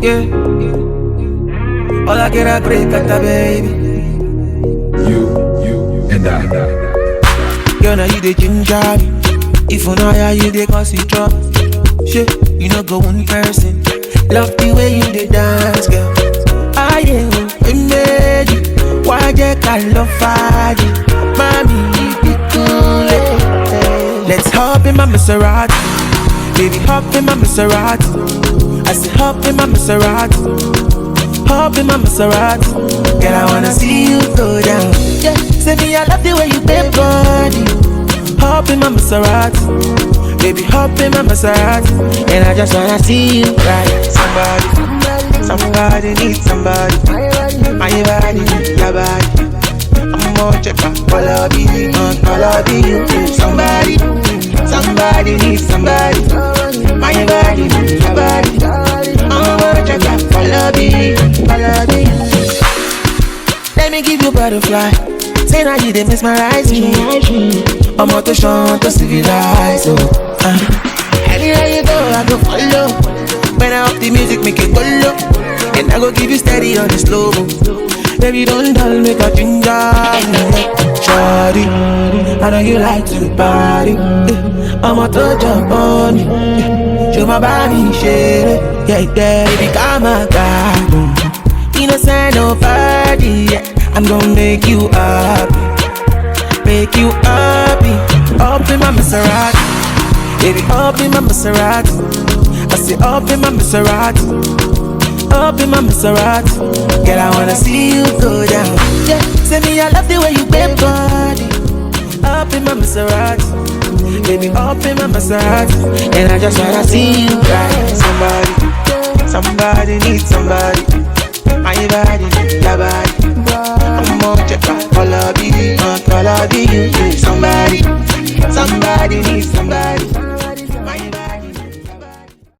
Yeah. All I get a break at the baby. You and I. Girl, now you the ginger me. If you know how you the cause it drop. Shit, you know go one person. Love the way you the dance, girl. I am we made you. Why you can't love Fadi? Mommy, you cool. Let's hop in my Maserati. Baby, hop in my Maserati. I say hop in my Maserati. Hop in my Maserati. Girl, I wanna see you go down. Yeah, say me I love the way you bend body. Hop in my Maserati. Baby, hop in my Maserati. And I just wanna see you ride. Somebody needs somebody. My body needs your body. I'm more checker. Follow me, you. Somebody needs somebody. My body needs your body. I'm more checker. Follow me. Let me give you butterfly. Say now you dey mesmerize me. I'm out to shine to civilize. Anywhere you go, I go follow. When I up the music, make it go low. And I go give you steady on the slow mo. Baby, don't dull, make a ginger. Shawty, I know you like to party. I'm out to jump on you. Show my body, shit. Yeah, baby, come on, God. Innocent, nobody. Yeah. I'm gonna make you happy. Make you happy. Up in my Maserati. Baby, up in my Maserati. I say up in my Maserati. Up in my Maserati. Girl, I wanna see you go down. Yeah, say me I love the way you bend body. Up in my Maserati. Baby, up in my Maserati. And I just wanna see you ride. Somebody needs somebody. My body needs your body. I'm more checker. Follow me, you. Somebody needs somebody.